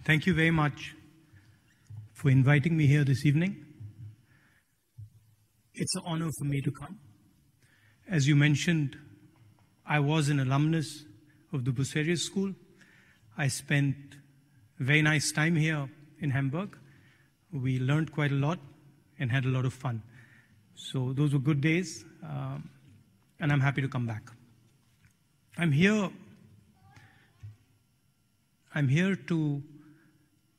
Thank you very much for inviting me here this evening. It's an honor for me to come. As you mentioned, I was an alumnus of the Bucerius school. I spent a very nice time here in Hamburg. We learned quite a lot and had a lot of fun. So those were good days, and I'm happy to come back. I'm here to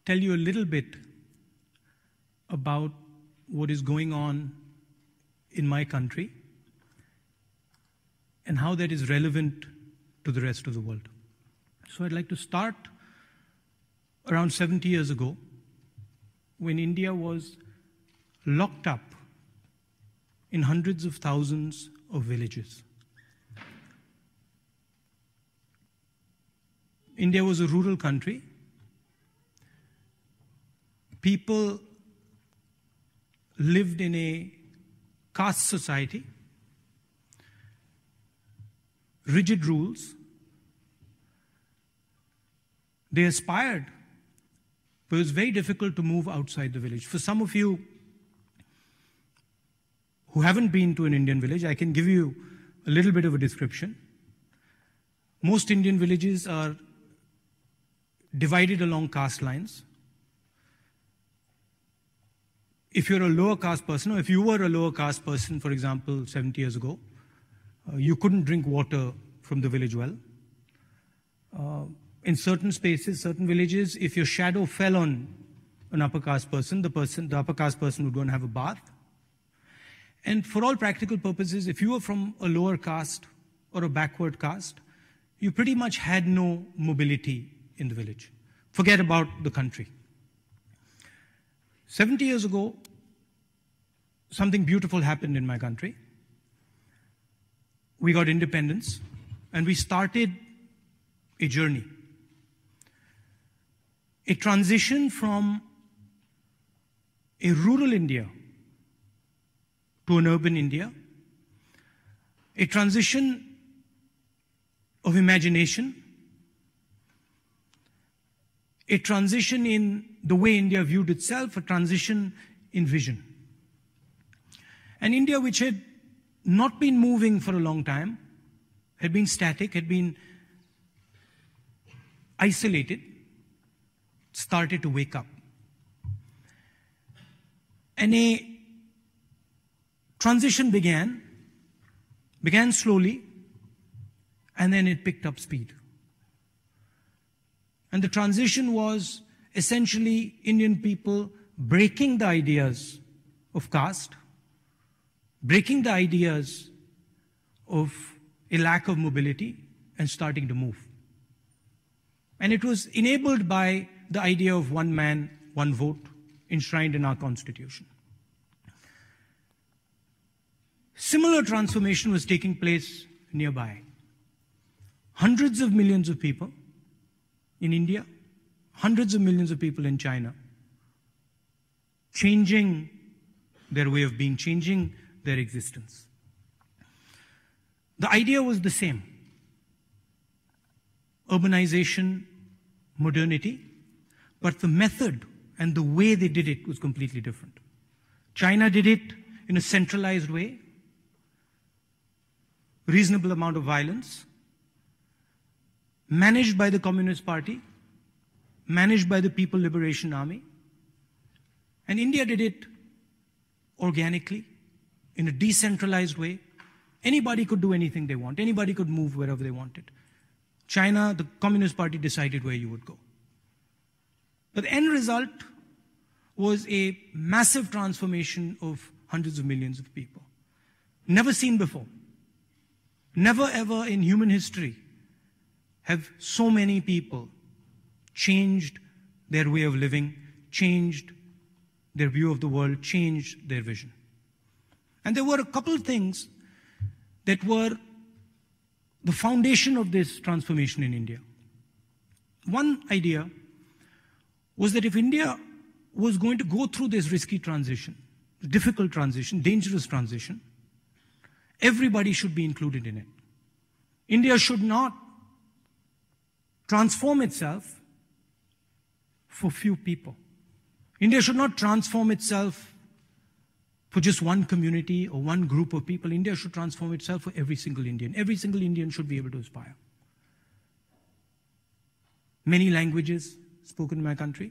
tell you a little bit about what is going on in my country and how that is relevant to the rest of the world. So I'd like to start around 70 years ago, when India was locked up in hundreds of thousands of villages. India was a rural country. People lived in a caste society, rigid rules. They aspired, but it was very difficult to move outside the village. For some of you who haven't been to an Indian village, I can give you a little bit of a description. Most Indian villages are divided along caste lines. If you're a lower caste person, or if you were a lower caste person, for example, 70 years ago, you couldn't drink water from the village well. In certain spaces, certain villages, if your shadow fell on an upper caste person, the upper caste person would go and have a bath. And for all practical purposes, if you were from a lower caste or a backward caste, you pretty much had no mobility in the village. Forget about the country. 70 years ago, something beautiful happened in my country. We got independence, and we started a journey. A transition from a rural India to an urban India. A transition of imagination. A transition in the way India viewed itself, a transition in vision. And India, which had not been moving for a long time, had been static, had been isolated, started to wake up. And a transition began slowly, and then it picked up speed. And the transition was essentially Indian people breaking the ideas of caste, breaking the ideas of a lack of mobility, and starting to move. And it was enabled by the idea of one man, one vote, enshrined in our constitution. Similar transformation was taking place nearby. Hundreds of millions of people in India, hundreds of millions of people in China, changing their way of being, changing their existence. The idea was the same. Urbanization, modernity, but the method and the way they did it was completely different. China did it in a centralized way, reasonable amount of violence, managed by the Communist Party, managed by the People Liberation Army. And India did it organically, in a decentralized way. Anybody could do anything they want. Anybody could move wherever they wanted. China, the Communist Party decided where you would go. But the end result was a massive transformation of hundreds of millions of people. Never seen before. Never ever in human history have so many people changed their way of living, changed their view of the world, changed their vision. And there were a couple of things that were the foundation of this transformation in India. One idea was that if India was going to go through this risky transition, difficult transition, dangerous transition, everybody should be included in it. India should not transform itself for few people. India should not transform itself for just one community or one group of people. India should transform itself for every single Indian. Every single Indian should be able to aspire. Many languages spoken in my country,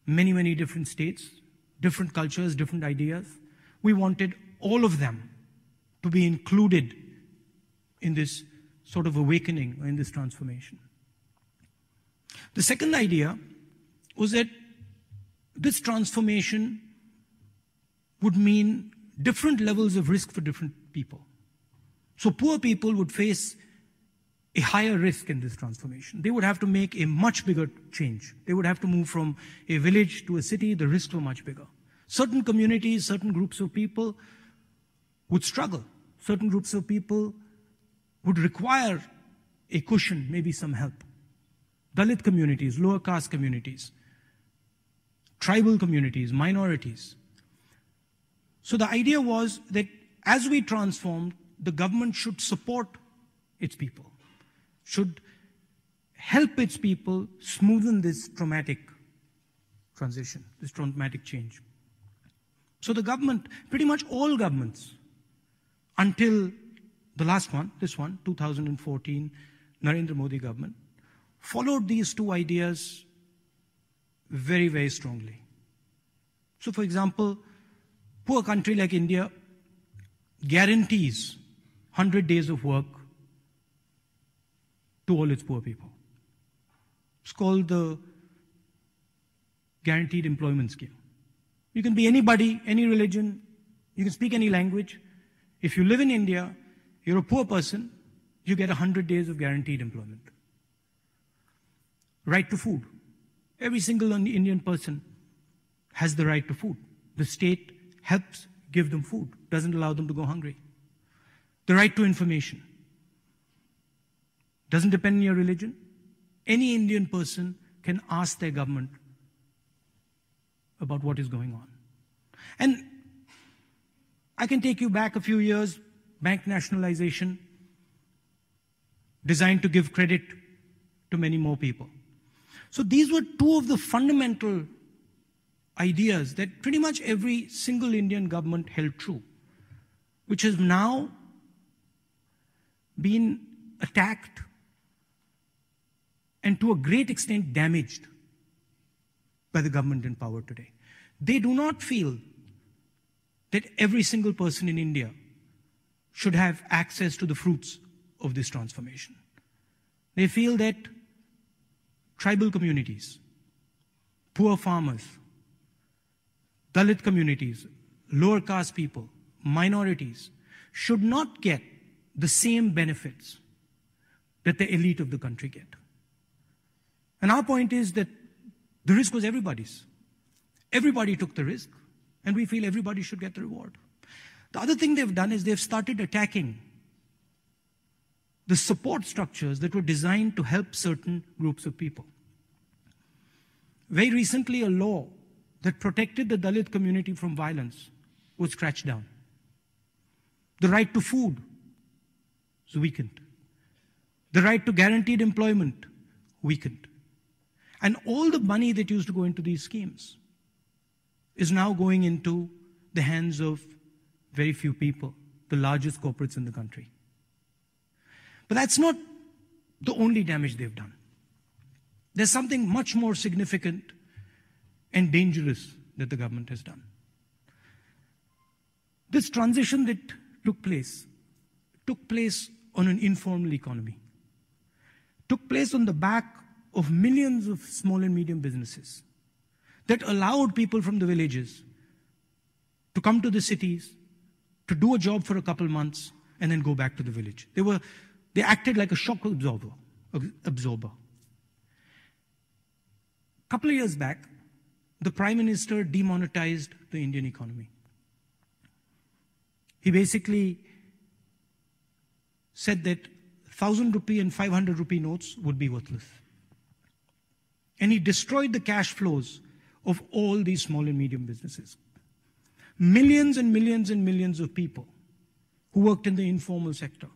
many, many different states, different cultures, different ideas. We wanted all of them to be included in this sort of awakening, or in this transformation. The second idea was that this transformation would mean different levels of risk for different people. So poor people would face a higher risk in this transformation. They would have to make a much bigger change. They would have to move from a village to a city. The risks were much bigger. Certain communities, certain groups of people would struggle. Certain groups of people would require a cushion, maybe some help. Dalit communities, lower caste communities, tribal communities, minorities. So the idea was that as we transformed, the government should support its people, should help its people smoothen this traumatic transition, this traumatic change. So the government, pretty much all governments, until the last one, this one, 2014, Narendra Modi government, followed these two ideas very, very strongly. So for example, poor country like India guarantees 100 days of work to all its poor people. It's called the Guaranteed Employment Scheme. You can be anybody, any religion, you can speak any language. If you live in India, you're a poor person, you get 100 days of guaranteed employment. Right to food. Every single Indian person has the right to food. The state helps give them food, doesn't allow them to go hungry. The right to information. Doesn't depend on your religion. Any Indian person can ask their government about what is going on. And I can take you back a few years, bank nationalization, designed to give credit to many more people. So these were two of the fundamental ideas that pretty much every single Indian government held true, which has now been attacked and to a great extent damaged by the government in power today. They do not feel that every single person in India should have access to the fruits of this transformation. They feel that tribal communities, poor farmers, Dalit communities, lower caste people, minorities should not get the same benefits that the elite of the country get. And our point is that the risk was everybody's. Everybody took the risk, and we feel everybody should get the reward. The other thing they've done is they've started attacking the support structures that were designed to help certain groups of people. Very recently, a law that protected the Dalit community from violence was scratched down. The right to food was weakened. The right to guaranteed employment weakened. And all the money that used to go into these schemes is now going into the hands of very few people, the largest corporates in the country. But that's not the only damage they've done. There's something much more significant and dangerous that the government has done. This transition that took place on an informal economy, took place on the back of millions of small and medium businesses that allowed people from the villages to come to the cities, to do a job for a couple months, and then go back to the village. They acted like a shock absorber. A couple of years back, the Prime Minister demonetized the Indian economy. He basically said that 1,000 rupee and 500 rupee notes would be worthless. And he destroyed the cash flows of all these small and medium businesses. Millions and millions and millions of people who worked in the informal sector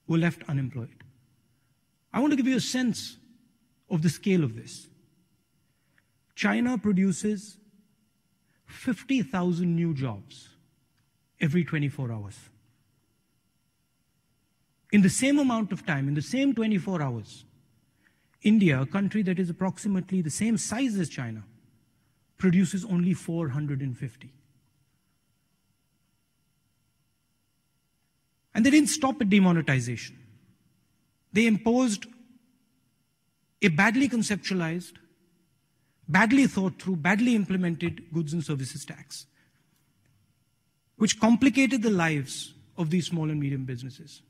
were left unemployed. I want to give you a sense of the scale of this. China produces 50,000 new jobs every 24 hours. In the same amount of time, in the same 24 hours, India, a country that is approximately the same size as China, produces only 450. And they didn't stop at demonetization. They imposed a badly conceptualized, badly thought through, badly implemented goods and services tax, which complicated the lives of these small and medium businesses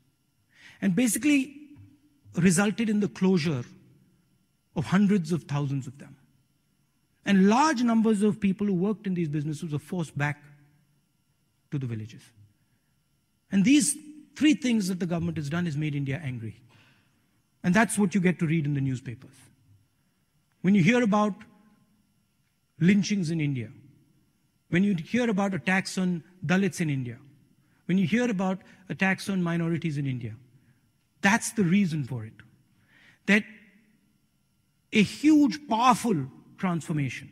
and basically resulted in the closure of hundreds of thousands of them. And large numbers of people who worked in these businesses were forced back to the villages. And these three things that the government has done has made India angry. And that's what you get to read in the newspapers. When you hear about lynchings in India, when you hear about attacks on Dalits in India, when you hear about attacks on minorities in India, that's the reason for it. That a huge, powerful transformation,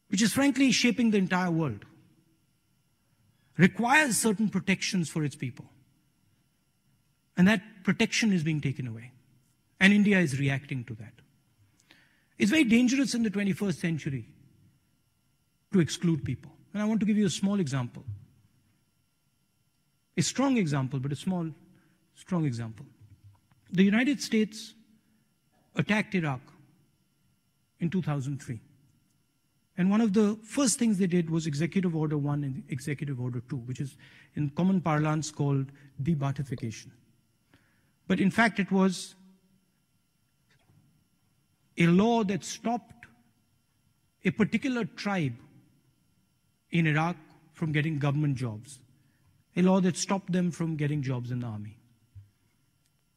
which is frankly shaping the entire world, requires certain protections for its people. And that protection is being taken away. And India is reacting to that. It's very dangerous in the 21st century to exclude people. And I want to give you a small example. A strong example, but a small, strong example. The United States attacked Iraq in 2003. And one of the first things they did was Executive Order 1 and Executive Order 2, which is in common parlance called de-Baathification. But in fact, it was a law that stopped a particular tribe in Iraq from getting government jobs, a law that stopped them from getting jobs in the army.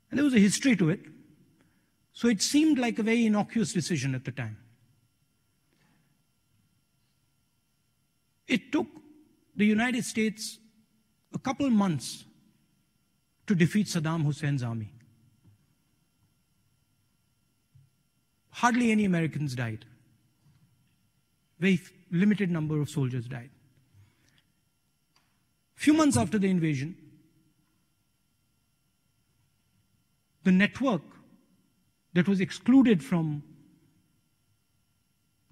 And there was a history to it, so it seemed like a very innocuous decision at the time. It took the United States a couple months to defeat Saddam Hussein's army. Hardly any Americans died. Very limited number of soldiers died. Few months after the invasion, the network that was excluded from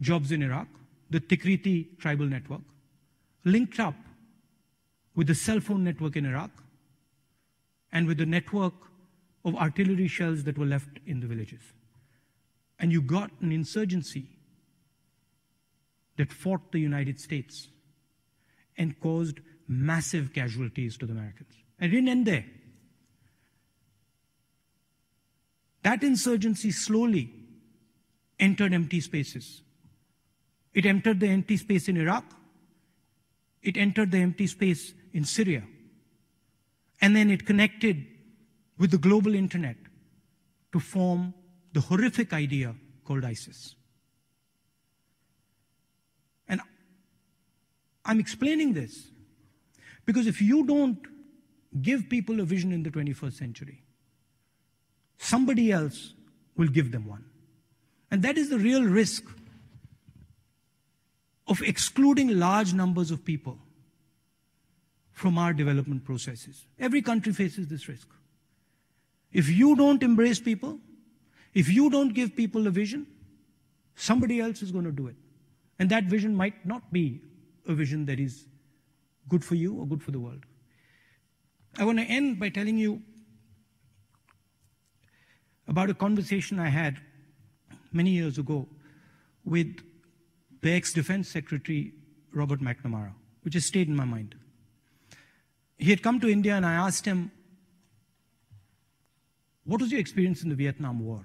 jobs in Iraq, the Tikriti tribal network, linked up with the cell phone network in Iraq and with the network of artillery shells that were left in the villages. And you got an insurgency that fought the United States and caused massive casualties to the Americans. And it didn't end there. That insurgency slowly entered empty spaces. It entered the empty space in Iraq. It entered the empty space in Syria. And then it connected with the global internet to form the horrific idea called ISIS. And I'm explaining this because if you don't give people a vision in the 21st century, somebody else will give them one. And that is the real risk of excluding large numbers of people from our development processes. Every country faces this risk. If you don't embrace people, if you don't give people a vision, somebody else is going to do it. And that vision might not be a vision that is good for you or good for the world. I want to end by telling you about a conversation I had many years ago with the ex-Defense Secretary, Robert McNamara, which has stayed in my mind. He had come to India and I asked him, what was your experience in the Vietnam War?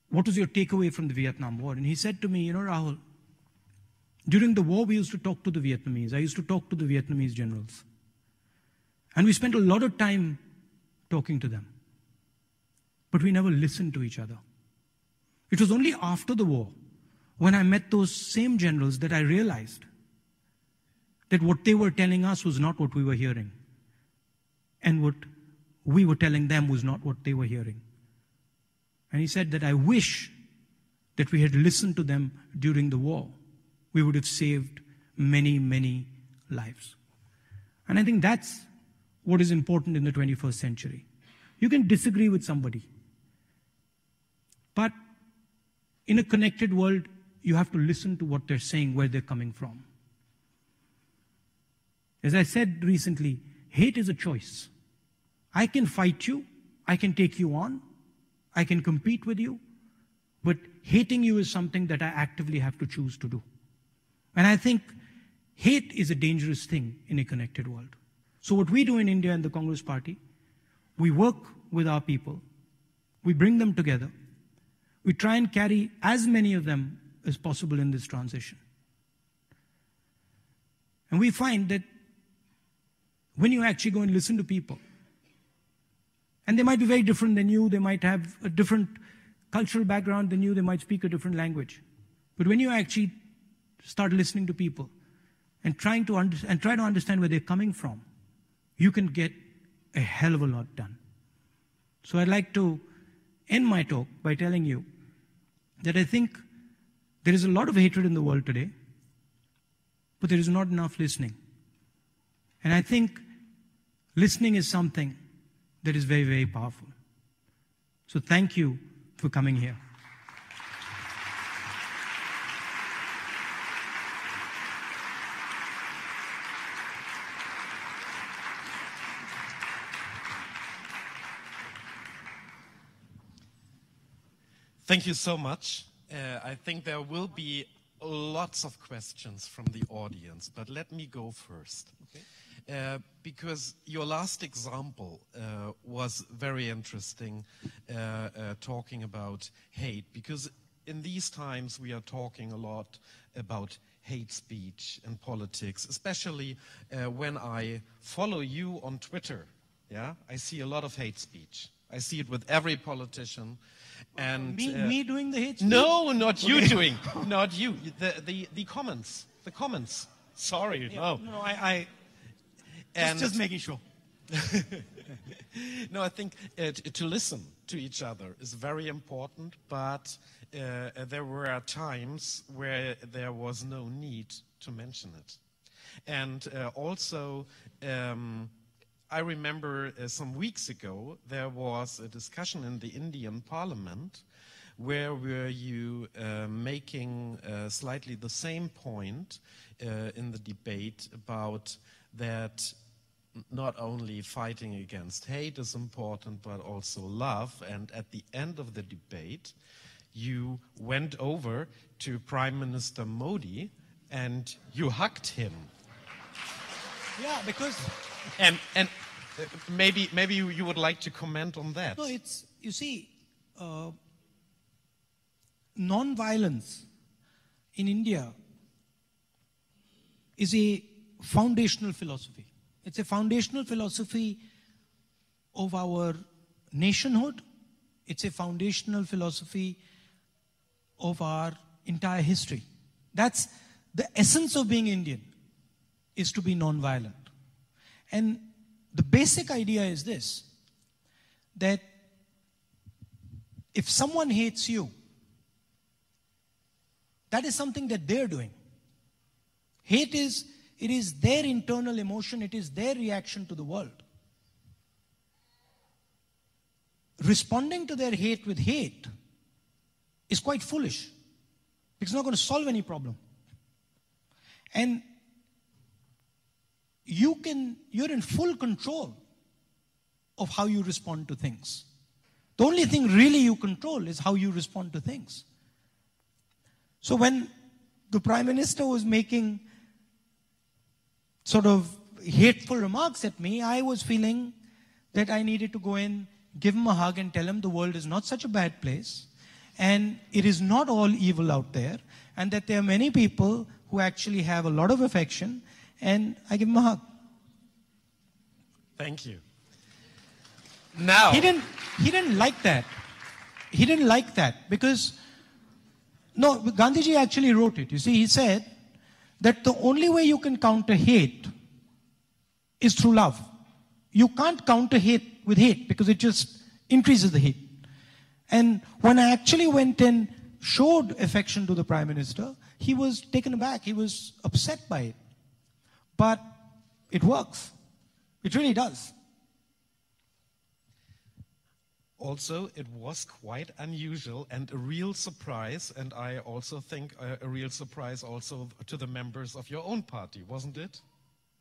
What was your takeaway from the Vietnam War? And he said to me, you know, Rahul, during the war we used to talk to the Vietnamese. I used to talk to the Vietnamese generals. And we spent a lot of time talking to them. But we never listened to each other. It was only after the war, when I met those same generals, that I realized that what they were telling us was not what we were hearing. And what we were telling them was not what they were hearing. And he said that I wish that we had listened to them during the war, we would have saved many, many lives. And I think that's what is important in the 21st century. You can disagree with somebody, but in a connected world, you have to listen to what they're saying, where they're coming from. As I said recently, hate is a choice. I can fight you, I can take you on, I can compete with you, but hating you is something that I actively have to choose to do. And I think hate is a dangerous thing in a connected world. So what we do in India and the Congress Party, we work with our people, we bring them together, we try and carry as many of them as possible in this transition. And we find that when you actually go and listen to people, and they might be very different than you, they might have a different cultural background than you, they might speak a different language. But when you actually start listening to people and try to understand where they're coming from, you can get a hell of a lot done. So I'd like to end my talk by telling you that I think there is a lot of hatred in the world today, but there is not enough listening. And I think listening is something that is very, very powerful. So thank you for coming here. Thank you so much. I think there will be lots of questions from the audience, but let me go first. Okay. Because your last example was very interesting, talking about hate, because in these times we are talking a lot about hate speech and politics, especially when I follow you on Twitter. Yeah, I see a lot of hate speech. I see it with every politician. And me doing the hate speech? No, not you doing. Not you. The comments. The comments. Sorry, yeah, no. No, I just making sure. No, I think to listen to each other is very important, but there were times where there was no need to mention it. And also, I remember some weeks ago, there was a discussion in the Indian parliament where were you making slightly the same point in the debate about that not only fighting against hate is important, but also love. And at the end of the debate, you went over to Prime Minister Modi and you hugged him. Yeah, because... And maybe you would like to comment on that. No, it's, you see, non-violence in India is a foundational philosophy. It's a foundational philosophy of our nationhood. It's a foundational philosophy of our entire history. That's the essence of being Indian, is to be non-violent. And the basic idea is this, that if someone hates you, that is something that they're doing. Hate is, it is their internal emotion, it is their reaction to the world. Responding to their hate with hate is quite foolish. It's not going to solve any problem. And you're in full control of how you respond to things. The only thing really you control is how you respond to things. So when the Prime Minister was making sort of hateful remarks at me, I was feeling that I needed to go in, give him a hug and tell him the world is not such a bad place and it is not all evil out there, and that there are many people who actually have a lot of affection, and I give him a hug. Thank you. Now he didn't like that. He didn't like that because no, Gandhiji actually wrote it. You see, he said that the only way you can counter hate is through love. You can't counter hate with hate because it just increases the hate. And when I actually went and showed affection to the Prime Minister, he was taken aback. He was upset by it. But it works. It really does. Also, it was quite unusual and a real surprise, and I also think a real surprise also to the members of your own party, wasn't it?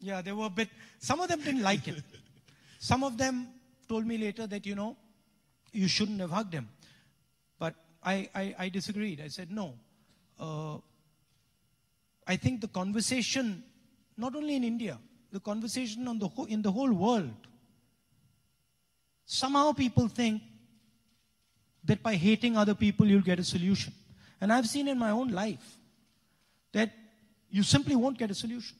Yeah, they were a bit, some of them didn't like it. Some of them told me later that, you shouldn't have hugged him. But I disagreed. I said, no. I think the conversation, not only in India, the conversation in the whole world, somehow people think that by hating other people, you'll get a solution. And I've seen in my own life that you simply won't get a solution.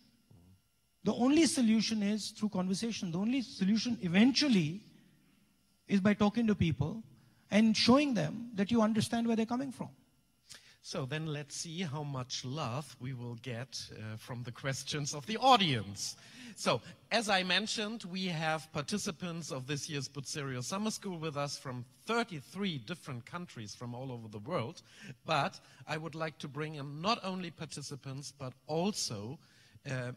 The only solution is through conversation. The only solution eventually is by talking to people and showing them that you understand where they're coming from. So then let's see how much love we will get from the questions of the audience. So, as I mentioned, we have participants of this year's Bucerius Summer School with us from 33 different countries from all over the world. But I would like to bring in not only participants, but also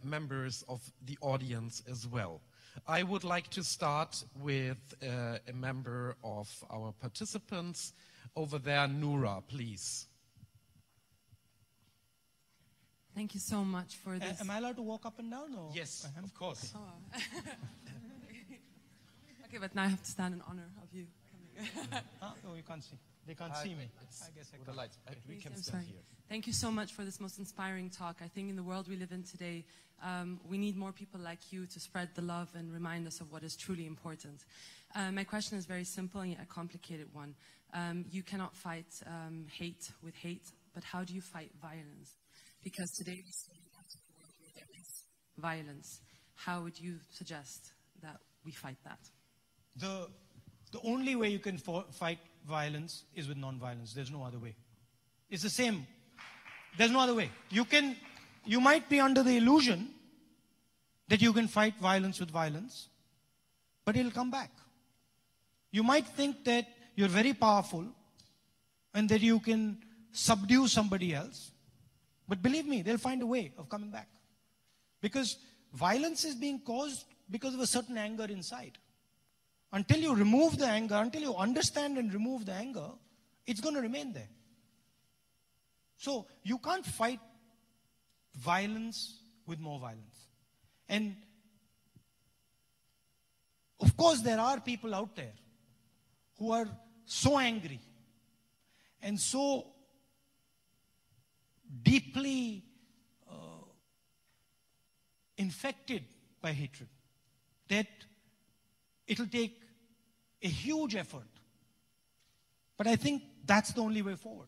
members of the audience as well. I would like to start with a member of our participants. Over there, Noura, please. Thank you so much for this. Am I allowed to walk up and down? Or? Yes, of course. Oh. Okay, but now I have to stand in honor of you coming. No, you can't see. They can't see me. I guess with the lights. We can stand here. Thank you so much for this most inspiring talk. I think in the world we live in today, we need more people like you to spread the love and remind us of what is truly important. My question is very simple and yet a complicated one. You cannot fight hate with hate, but how do you fight violence? Because today we see in the world where there is violence. How would you suggest that we fight that? The only way you can fight violence is with non-violence. There's no other way. It's the same. There's no other way. You might be under the illusion that you can fight violence with violence, but it'll come back. You might think that you're very powerful and that you can subdue somebody else. But believe me, they'll find a way of coming back. Because violence is being caused because of a certain anger inside. Until you remove the anger, until you understand and remove the anger, it's going to remain there. So you can't fight violence with more violence. And of course, there are people out there who are so angry and so deeply infected by hatred that it'll take a huge effort. But I think that's the only way forward.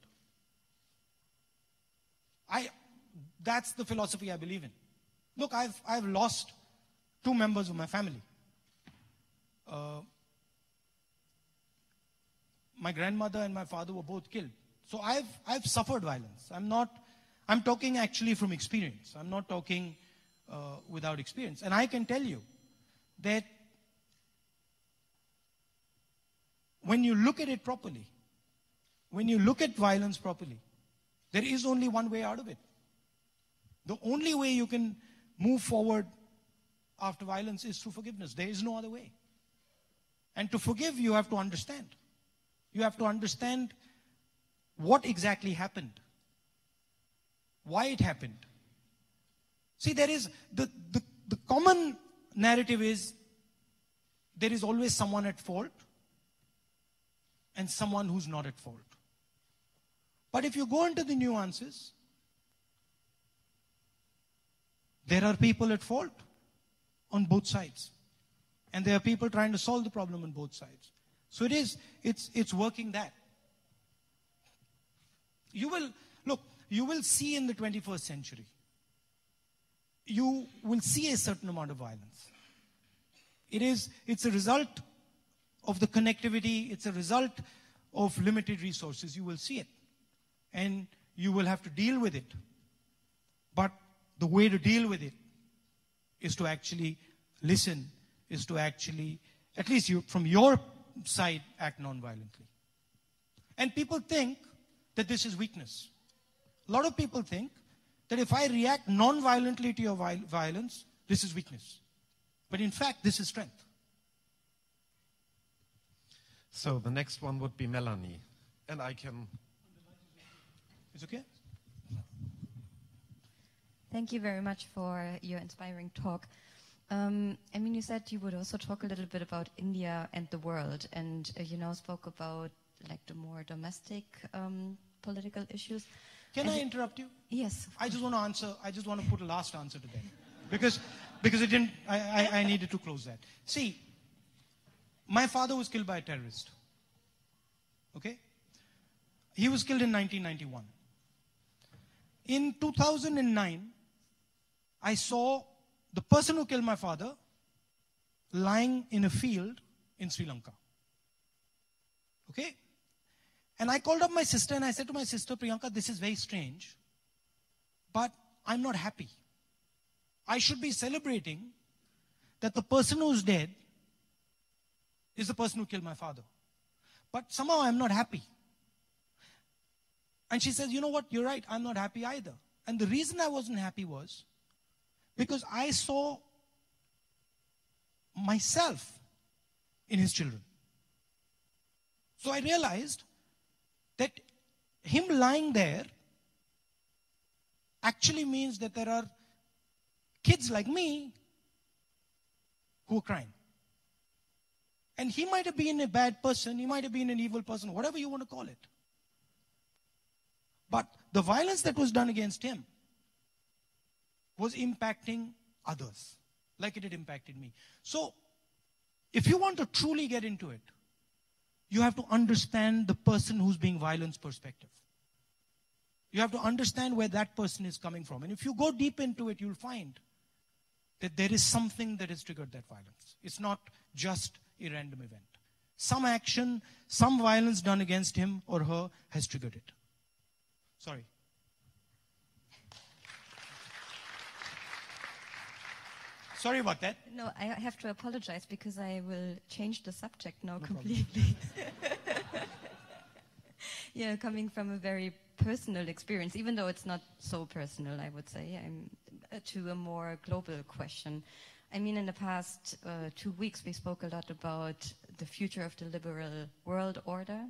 That's the philosophy I believe in. Look, I've lost 2 members of my family. My grandmother and my father were both killed. So I've suffered violence. I'm talking actually from experience. I'm not talking without experience. And I can tell you that when you look at it properly, when you look at violence properly, there is only one way out of it. The only way you can move forward after violence is through forgiveness. There is no other way. And to forgive, you have to understand. You have to understand what exactly happened, why it happened. See, there is the common narrative is there is always someone at fault and someone who's not at fault. But if you go into the nuances, there are people at fault on both sides. And there are people trying to solve the problem on both sides. So it's working that. You will see in the 21st century, you will see a certain amount of violence. It's a result of the connectivity, it's a result of limited resources. You will see it. And you will have to deal with it. But the way to deal with it is to actually listen, is to actually, at least from your side, act non-violently. And people think that this is weakness. A lot of people think that if I react non-violently to your violence, this is weakness. But in fact, this is strength. So the next one would be Melanie. And I can... Is it okay? Thank you very much for your inspiring talk. I mean, you said you would also talk a little bit about India and the world, and you now spoke about like the more domestic political issues. Can I interrupt you? Yes. I just want to answer. I just want to put a last answer to that, because it didn't. I needed to close that. See, my father was killed by a terrorist. Okay, he was killed in 1991. In 2009, I saw the person who killed my father lying in a field in Sri Lanka. Okay? And I called up my sister and I said to my sister, Priyanka, this is very strange, but I'm not happy. I should be celebrating that the person who's dead is the person who killed my father. But somehow I'm not happy. And she says, you know what, you're right, I'm not happy either. And the reason I wasn't happy was because I saw myself in his children. So I realized that him lying there actually means that there are kids like me who are crying. And he might have been a bad person, he might have been an evil person, whatever you want to call it. But the violence that was done against him was impacting others, like it had impacted me. So, if you want to truly get into it, you have to understand the person who's being violenced's perspective. You have to understand where that person is coming from. And if you go deep into it, you'll find that there is something that has triggered that violence. It's not just a random event. Some action, some violence done against him or her has triggered it. Sorry. Sorry about that. No, I have to apologize because I will change the subject now completely. Yeah, coming from a very personal experience, even though it's not so personal, I would say, to a more global question. I mean, in the past 2 weeks, we spoke a lot about the future of the liberal world order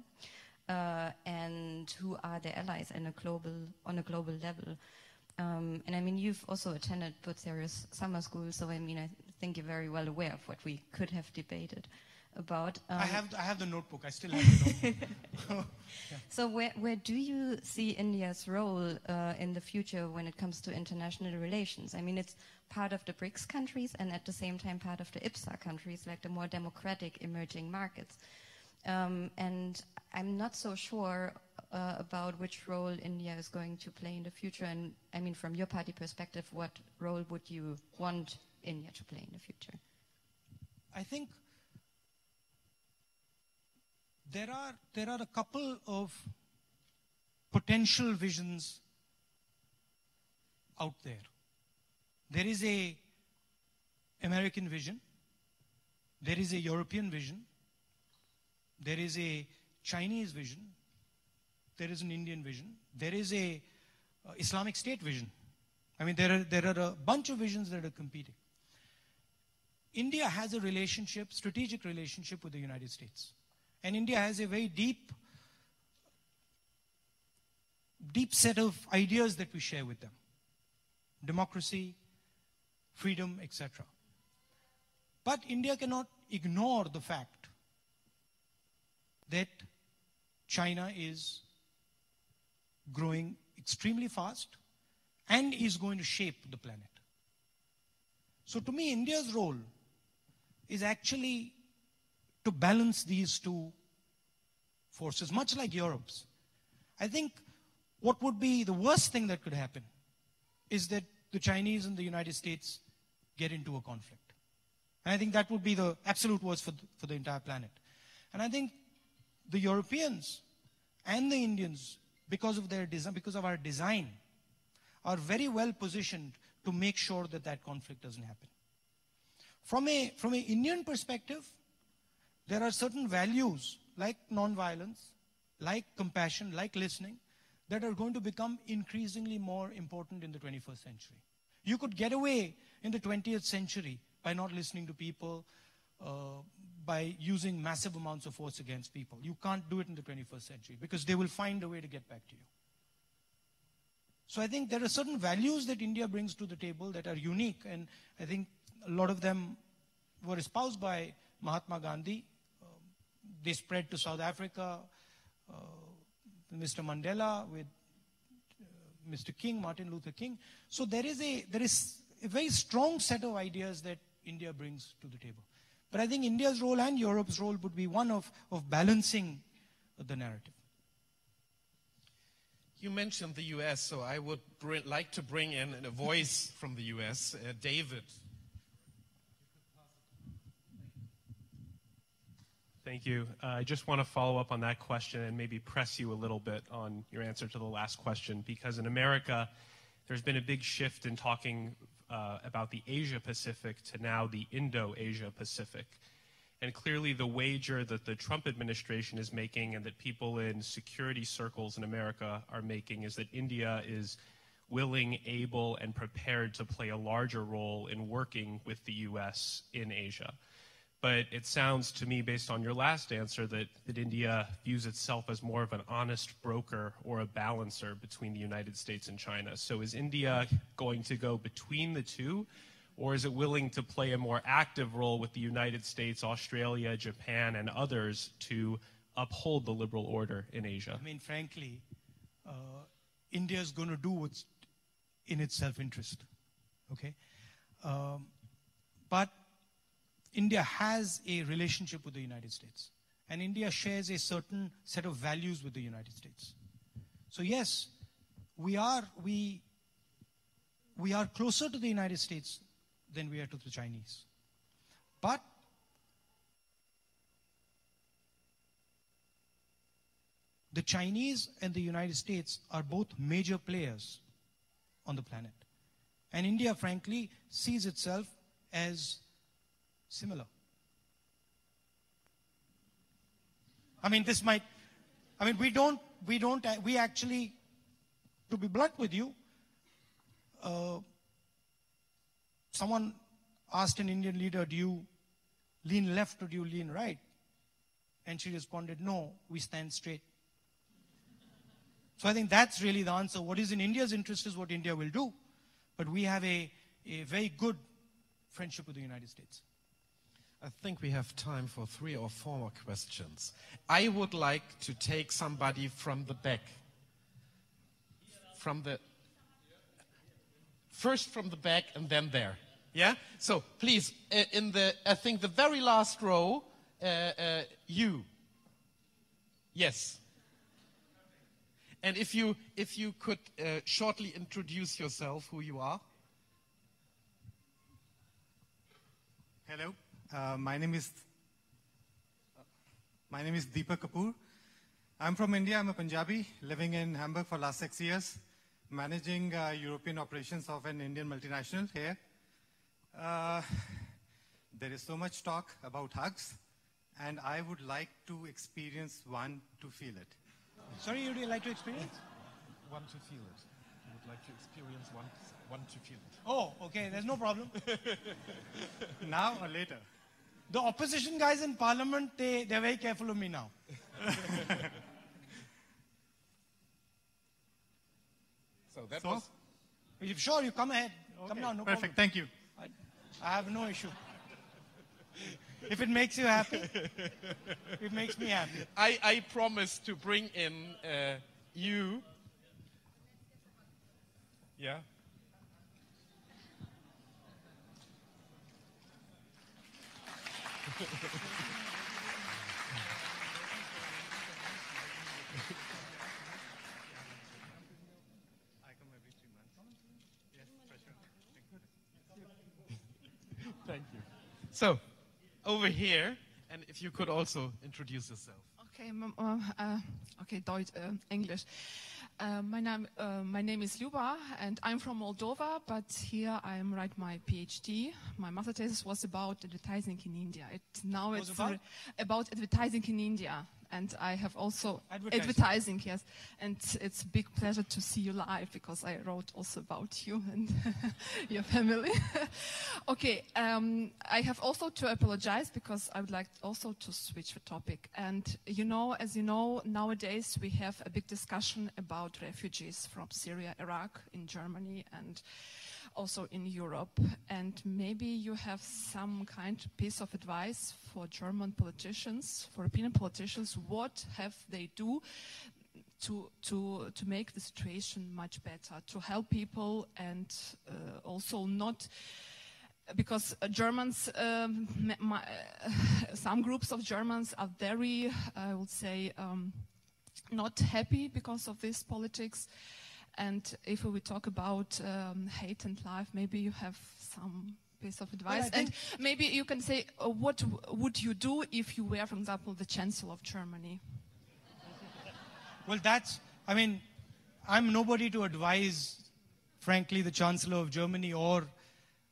and who are the allies on a global level. And I mean, you've also attended Bucerius summer school, so I mean, I think you're very well aware of what we could have debated about. I have the notebook. I still have the notebook. Yeah. So where do you see India's role in the future when it comes to international relations? I mean, it's part of the BRICS countries and at the same time part of the IPSA countries, like the more democratic emerging markets. And I'm not so sure about which role India is going to play in the future. And I mean, from your party perspective, what role would you want India to play in the future? I think there are a couple of potential visions out there. There is a American vision. There is a European vision. There is a Chinese vision. There is an Indian vision. There is a Islamic State vision. I mean, there are a bunch of visions that are competing. India has a relationship, strategic relationship with the United States. And India has a very deep set of ideas that we share with them. Democracy, freedom, etc. But India cannot ignore the fact that China is growing extremely fast and is going to shape the planet. So to me, India's role is actually to balance these two forces, much like Europe's. I think what would be the worst thing that could happen is that the Chinese and the United States get into a conflict. And I think that would be the absolute worst for the entire planet. And I think the Europeans and the Indians, because of their design, because of our design, are very well positioned to make sure that that conflict doesn't happen. From an Indian perspective, there are certain values like non-violence, like compassion, like listening, that are going to become increasingly more important in the 21st century. You could get away in the 20th century by not listening to people, by using massive amounts of force against people. You can't do it in the 21st century because they will find a way to get back to you. So I think there are certain values that India brings to the table that are unique, and I think a lot of them were espoused by Mahatma Gandhi. They spread to South Africa, Mr. Mandela with Mr. King, Martin Luther King. So there is a very strong set of ideas that India brings to the table. But I think India's role and Europe's role would be one of balancing the narrative. You mentioned the US, so I would like to bring in a voice from the US, David. Thank you. I just want to follow up on that question and maybe press you a little bit on your answer to the last question, because in America, there's been a big shift in talking about the Asia-Pacific to now the Indo-Asia-Pacific. And clearly the wager that the Trump administration is making and that people in security circles in America are making is that India is willing, able, and prepared to play a larger role in working with the US in Asia. But it sounds to me, based on your last answer, that India views itself as more of an honest broker or a balancer between the United States and China. So is India going to go between the two, or is it willing to play a more active role with the United States, Australia, Japan, and others to uphold the liberal order in Asia? I mean, frankly, India is going to do what's in its self-interest, okay? But India has a relationship with the United States, and India shares a certain set of values with the United States. So yes, we are closer to the United States than we are to the Chinese. But the Chinese and the United States are both major players on the planet. And India, frankly, sees itself as similar. I mean, we actually, to be blunt with you, someone asked an Indian leader, do you lean left or do you lean right? And she responded, no, we stand straight. So I think that's really the answer. What is in India's interest is what India will do. But we have a very good friendship with the United States. I think we have time for 3 or 4 more questions. I would like to take somebody from the back. First from the back and then there. Yeah? So please, I think the very last row, you. Yes. And if you could shortly introduce yourself, who you are. Hello. My name is Deepak Kapoor. I'm from India. I'm a Punjabi, living in Hamburg for the last 6 years, managing European operations of an Indian multinational here. There is so much talk about hugs, and I would like to experience one to feel it. Sorry, you would like to experience? One to feel it. You would like to experience one to feel it. Oh, okay, there's no problem. Now or later? The opposition guys in parliament, they're very careful of me now. So that was... Sure, you come ahead. Okay, come now, no perfect, problem. thank you. I have no issue. If it makes you happy, it makes me happy. I promise to bring in you. Yeah. Thank you. So, over here, and if you could also introduce yourself. Okay, Deutsch, English. My name is Luba, and I'm from Moldova, but here I'm writing my PhD. My master thesis was about advertising in India. Now it's about advertising in India. and I have also Advertising. yes. And it's a big pleasure to see you live because I wrote also about you and your family. Okay, I have also to apologize because I would like also to switch the topic. And as you know, nowadays we have a big discussion about refugees from Syria, Iraq, in Germany, and also in Europe. And maybe you have some kind of piece of advice for German politicians, for European politicians. What have they do to make the situation much better, to help people, and also not, because Germans, some groups of Germans are very, I would say, not happy because of this politics. And if we talk about hate and life, maybe you have some piece of advice. And maybe you can say, what would you do if you were, for example, the Chancellor of Germany? Well, I'm nobody to advise, frankly, the Chancellor of Germany or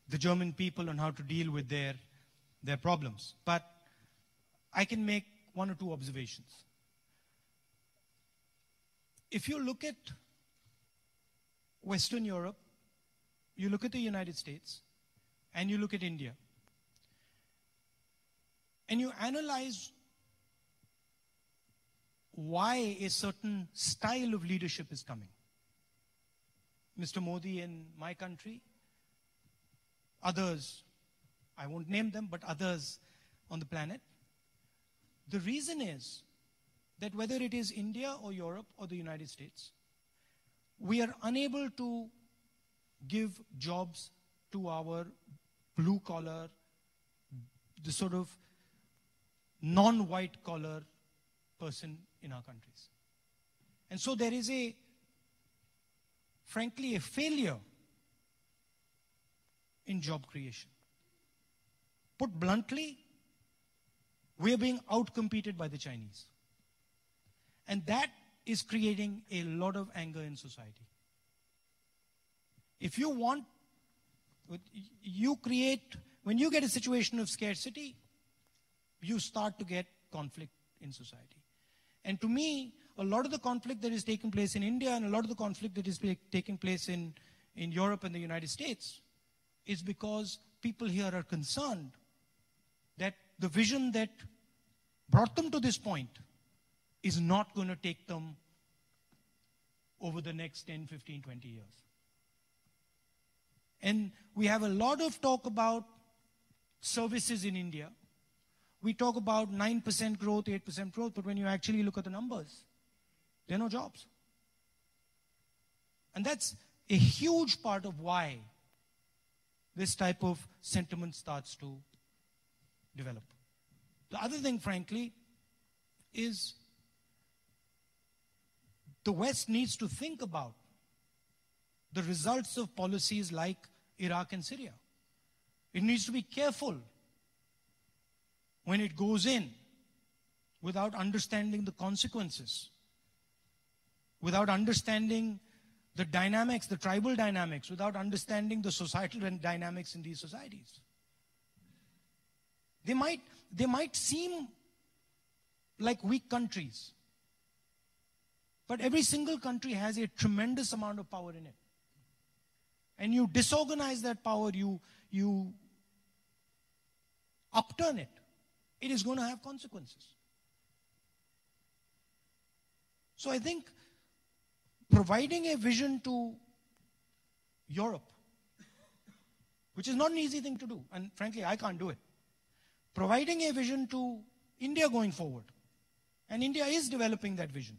the German people on how to deal with their problems. But I can make one or two observations. If you look at Western Europe, you look at the United States, and you look at India, and you analyze why a certain style of leadership is coming. Mr. Modi in my country, others, I won't name them, but others on the planet. The reason is that whether it is India or Europe or the United States, we are unable to give jobs to our blue collar, the sort of non-white collar person in our countries. And so there is frankly, a failure in job creation. Put bluntly, we are being outcompeted by the Chinese. And that is creating a lot of anger in society. If you want, when you get a situation of scarcity, you start to get conflict in society. And to me, a lot of the conflict that is taking place in India and a lot of the conflict that is taking place in Europe and the United States is because people here are concerned that the vision that brought them to this point is not going to take them over the next 10, 15, 20 years. And we have a lot of talk about services in India. We talk about 9% growth, 8% growth, but when you actually look at the numbers, there are no jobs. And that's a huge part of why this type of sentiment starts to develop. The other thing, frankly, is the West needs to think about the results of policies like Iraq and Syria. It needs to be careful when it goes in without understanding the consequences, without understanding the dynamics, the tribal dynamics, without understanding the societal dynamics in these societies. They might seem like weak countries, but every single country has a tremendous amount of power in it. And you disorganize that power, you upturn it, it is going to have consequences. So I think providing a vision to Europe, which is not an easy thing to do, and frankly, I can't do it. Providing a vision to India going forward, and India is developing that vision.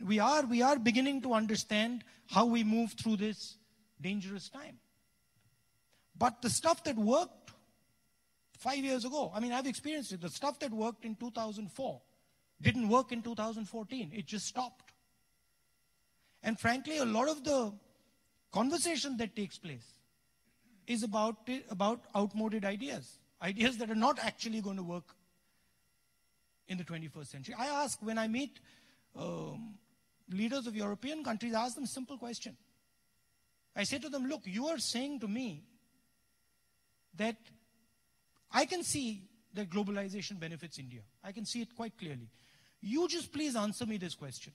We are beginning to understand how we move through this dangerous time. But the stuff that worked 5 years ago, I've experienced it. The stuff that worked in 2004 didn't work in 2014. It just stopped. And frankly, a lot of the conversation that takes place is about outmoded ideas that are not actually going to work in the 21st century. I ask, when I meet leaders of European countries, I ask them a simple question. I say to them, look, you are saying to me that I can see that globalization benefits India. I can see it quite clearly. You just please answer me this question.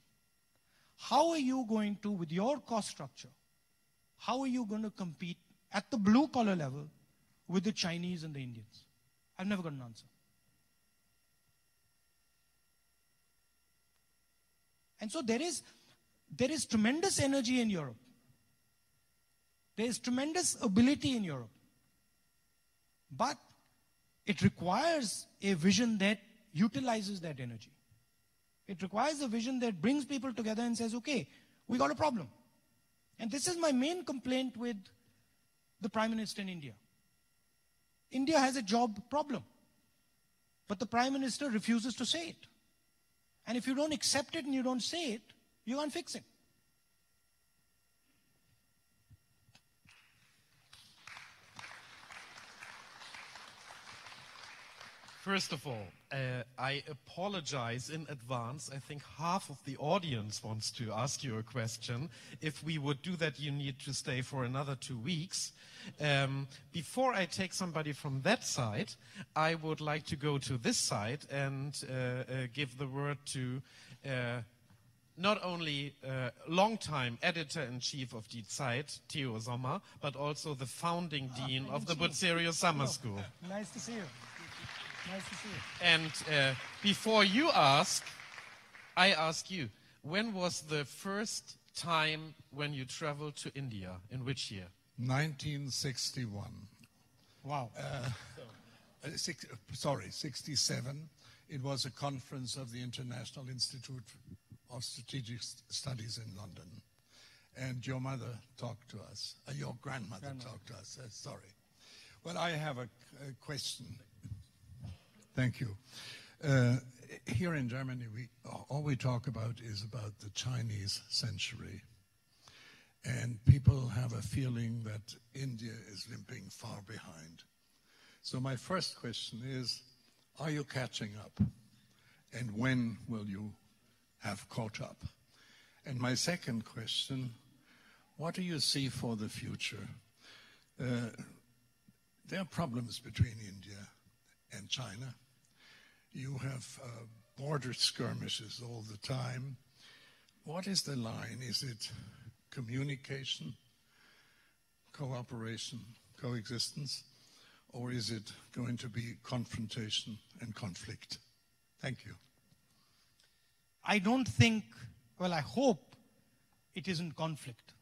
How are you going to, with your cost structure, how are you going to compete at the blue collar level with the Chinese and the Indians? I've never got an answer. And so there is tremendous energy in Europe. There is tremendous ability in Europe. But it requires a vision that utilizes that energy. It requires a vision that brings people together and says, okay, we got a problem. And this is my main complaint with the Prime Minister in India. India has a job problem. But the Prime Minister refuses to say it. And if you don't accept it and you don't say it, you can't fix it. First of all, I apologize in advance. I think half of the audience wants to ask you a question. If we would do that, you need to stay for another 2 weeks. Before I take somebody from that side, I would like to go to this side and give the word to not only longtime editor-in-chief of Die Zeit, Theo Sommer, but also the founding dean of the Bucerius Summer School. Nice to see you. Nice to see you. And before you ask, I ask you, when was the first time when you traveled to India? In which year? 1961. Wow. 67. It was a conference of the International Institute of Strategic Studies in London. And your mother talked to us. Your grandmother talked to us. Sorry. Well, I have a question. Thank you. Here in Germany, all we talk about is about the Chinese century. And people have a feeling that India is limping far behind. So my first question is, are you catching up? And when will you have caught up? And my second question, what do you see for the future? There are problems between India and China. You have border skirmishes all the time. What is the line? Is it communication, cooperation, coexistence, or is it going to be confrontation and conflict? Thank you. I don't think, well, I hope it isn't conflict.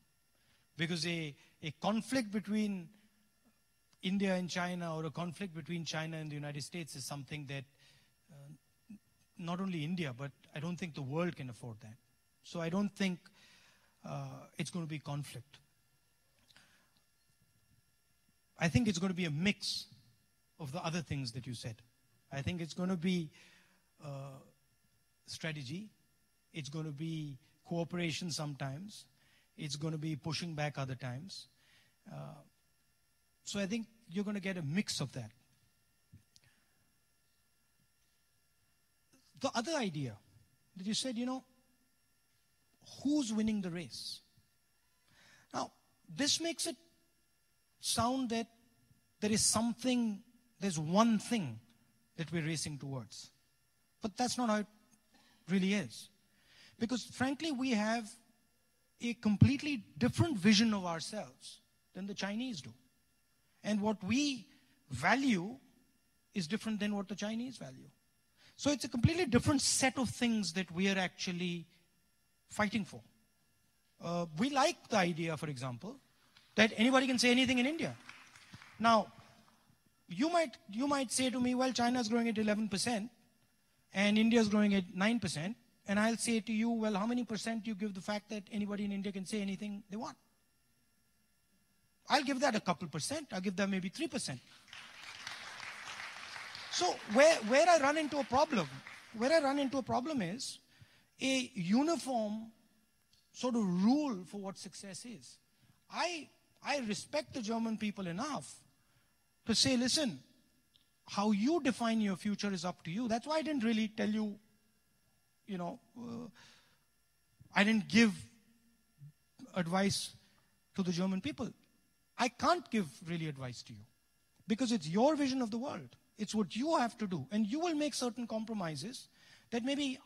Because a conflict between India and China, or a conflict between China and the United States, is something that not only India, but I don't think the world can afford that. So I don't think it's going to be conflict. I think it's going to be a mix of the other things that you said. I think it's going to be strategy. It's going to be cooperation sometimes. It's going to be pushing back other times. So I think you're going to get a mix of that. The other idea that you said, who's winning the race? Now, this makes it sound that there's one thing that we're racing towards. But that's not how it really is. Because frankly, we have a completely different vision of ourselves than the Chinese do. And what we value is different than what the Chinese value. So it's a completely different set of things that we are actually fighting for. We like the idea, for example, that anybody can say anything in India. Now, you might say to me, well, China is growing at 11% and India is growing at 9%. And I'll say to you, well, how many percent do you give the fact that anybody in India can say anything they want? I'll give that a couple percent. I'll give that maybe 3%. So where I run into a problem is a uniform sort of rule for what success is. I respect the German people enough to say, listen, how you define your future is up to you. That's why I didn't really tell you, I didn't give advice to the German people. I can't give really advice to you because it's your vision of the world. It's what you have to do. And you will make certain compromises that maybe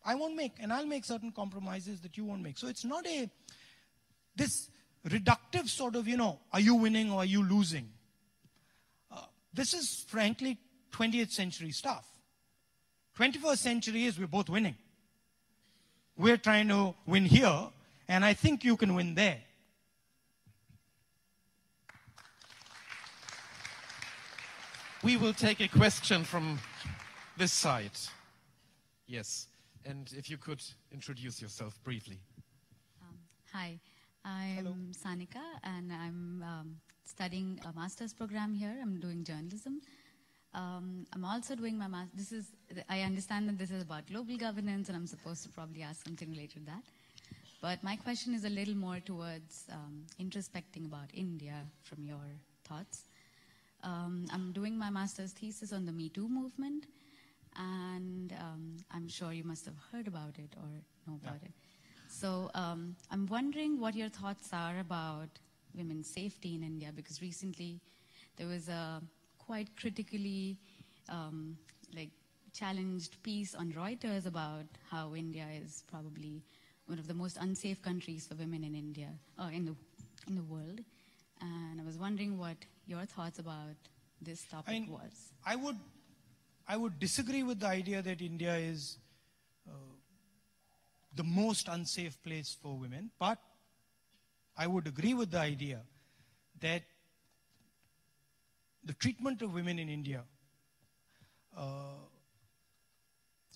I won't make, and I'll make certain compromises that you won't make. So it's not this reductive sort of, are you winning or are you losing? This is frankly 20th century stuff. 21st century is we're both winning. We're trying to win here, and I think you can win there. We will take a question from this side. Yes, and if you could introduce yourself briefly. Hi, I'm Sanika, and I'm studying a master's program here. I'm doing journalism. I'm also doing my master's. I understand that this is about global governance, and I'm supposed to probably ask something related to that. But my question is a little more towards introspecting about India from your thoughts. I'm doing my master's thesis on the Me Too movement, and I'm sure you must have heard about it or know about it. So I'm wondering what your thoughts are about women's safety in India, because recently there was a quite critically challenged piece on Reuters about how India is probably one of the most unsafe countries for women in India, in the world. And I was wondering what your thoughts about this topic was. I would disagree with the idea that India is the most unsafe place for women, but I would agree with the idea that the treatment of women in India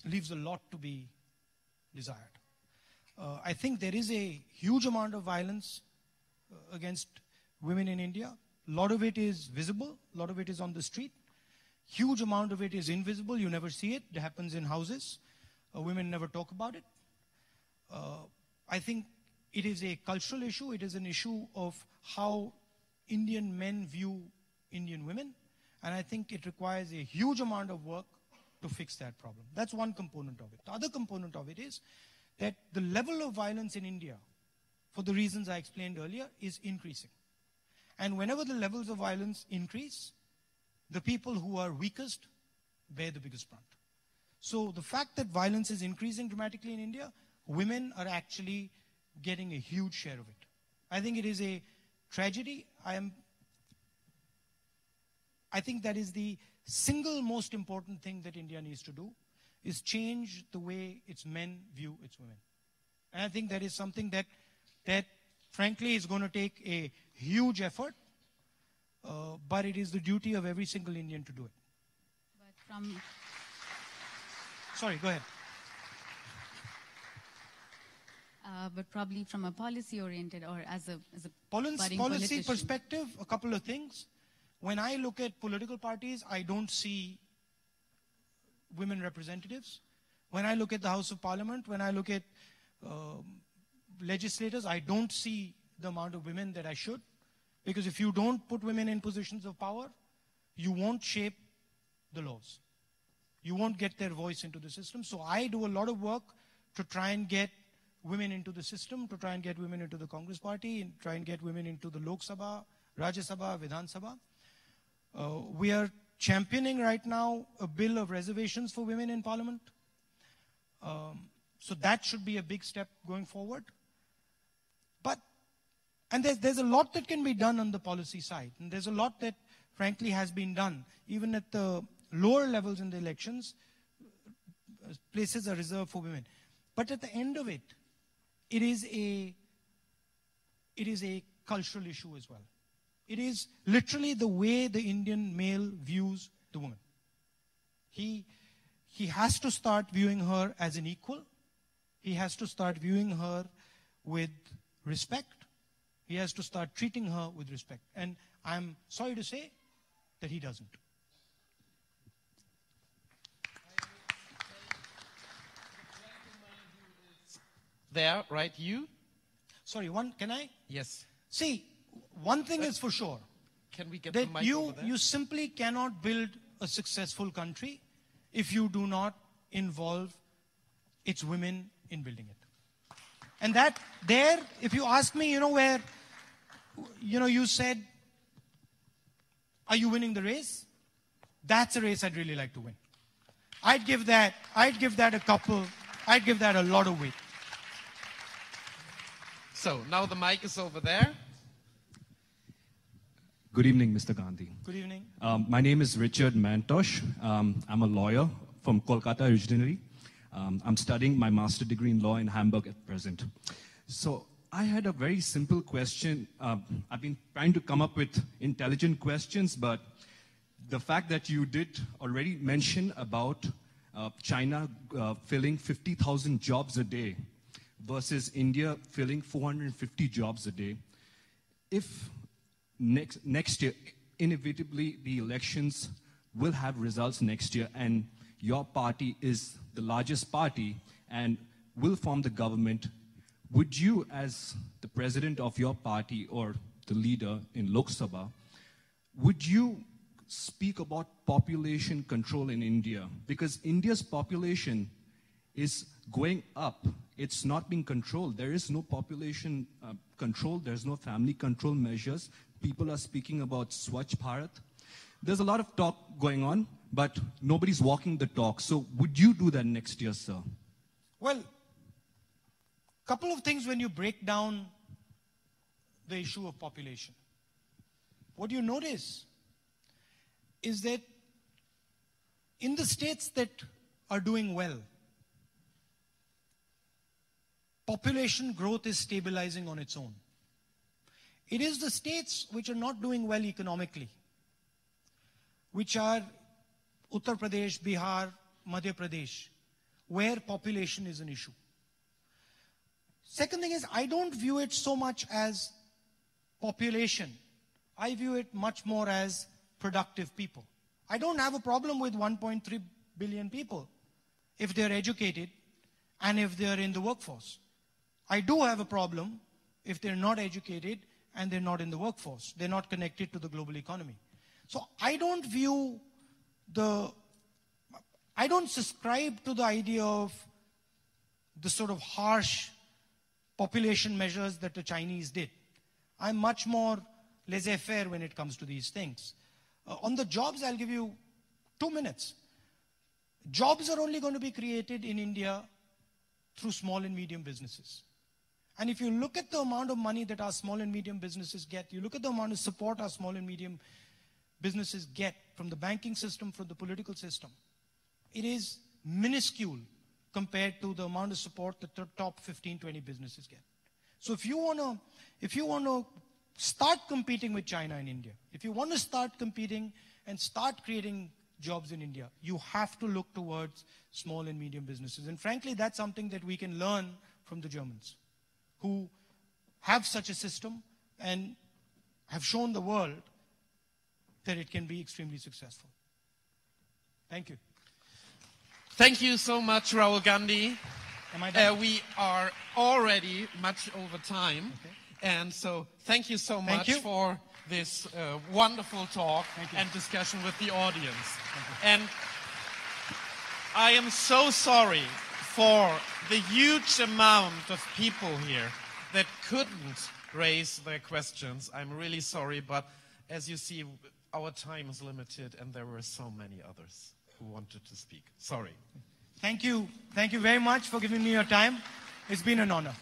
leaves a lot to be desired. I think there is a huge amount of violence against women in India. A lot of it is visible, a lot of it is on the street. Huge amount of it is invisible, you never see it. It happens in houses. Women never talk about it. I think it is a cultural issue. It is an issue of how Indian men view Indian women. And I think it requires a huge amount of work to fix that problem. That's one component of it. The other component of it is that the level of violence in India, for the reasons I explained earlier, is increasing. And whenever the levels of violence increase, the people who are weakest bear the biggest brunt. So the fact that violence is increasing dramatically in India, women are actually getting a huge share of it. I think it is a tragedy. I think that is the single most important thing that India needs to do, is change the way its men view its women. And I think that is something that frankly is going to take a huge effort, but it is the duty of every single Indian to do it. But Sorry, go ahead. But probably from a policy-oriented or as a policy perspective, a couple of things. When I look at political parties, I don't see women representatives. When I look at the House of Parliament, when I look at legislators, I don't see the amount of women that I should. Because if you don't put women in positions of power, you won't shape the laws. You won't get their voice into the system. So I do a lot of work to try and get women into the system, to try and get women into the Congress party, and try and get women into the Lok Sabha, Rajya Sabha, Vidhan Sabha. We are championing right now a bill of reservations for women in Parliament. So that should be a big step going forward. And there's a lot that can be done on the policy side. And there's a lot that, frankly, has been done. Even at the lower levels in the elections, places are reserved for women. But at the end of it, it is a cultural issue as well. It is literally the way the Indian male views the woman. He has to start viewing her as an equal. He has to start viewing her with respect. He has to start treating her with respect. And I'm sorry to say that he doesn't. There, right, you? Sorry, can I? Yes. See, one thing is for sure. Can we get the That mic over there? you simply cannot build a successful country if you do not involve its women in building it. And that there, if you ask me, where, you said, are you winning the race? That's a race I'd really like to win. I'd give that a lot of weight. So now the mic is over there. Good evening, Mr. Gandhi. Good evening. My name is Richard Mantosh. I'm a lawyer from Kolkata originally. I'm studying my master's degree in law in Hamburg at present. So I had a very simple question. I've been trying to come up with intelligent questions, but the fact that you did already mention about China filling 50,000 jobs a day versus India filling 450 jobs a day. If next year, inevitably, the elections will have results next year, and your party is the largest party and will form the government, would you, as the president of your party or the leader in Lok Sabha, would you speak about population control in India? Because India's population is going up. It's not being controlled. There is no population control. There's no family control measures. People are speaking about Swachh Bharat. There's a lot of talk going on, but nobody's walking the talk. So would you do that next year, sir? Well, couple of things when you break down the issue of population. What you notice is that in the states that are doing well, population growth is stabilizing on its own. It is the states which are not doing well economically, which are Uttar Pradesh, Bihar, Madhya Pradesh, where population is an issue. Second thing is, I don't view it so much as population. I view it much more as productive people. I don't have a problem with 1.3 billion people if they're educated and if they're in the workforce. I do have a problem if they're not educated and they're not in the workforce. They're not connected to the global economy. So I don't subscribe to the idea of the sort of harsh population measures that the Chinese did. I'm much more laissez-faire when it comes to these things. On the jobs, I'll give you 2 minutes. Jobs are only going to be created in India through small and medium businesses. And if you look at the amount of money that our small and medium businesses get, you look at the amount of support our small and medium businesses get from the banking system, from the political system, it is minuscule compared to the amount of support that the top 15, 20 businesses get. So if you want to start competing with China and India, if you want to start competing and start creating jobs in India, you have to look towards small and medium businesses. And frankly, that's something that we can learn from the Germans, who have such a system and have shown the world that it can be extremely successful. Thank you. Thank you so much, Rahul Gandhi. Am I done? We are already much over time. Okay. And so thank you so much for this wonderful talk and discussion with the audience. And I am so sorry for the huge amount of people here that couldn't raise their questions. I'm really sorry, but as you see, our time is limited and there were so many others who wanted to speak. Sorry. Thank you. Thank you very much for giving me your time. It's been an honor.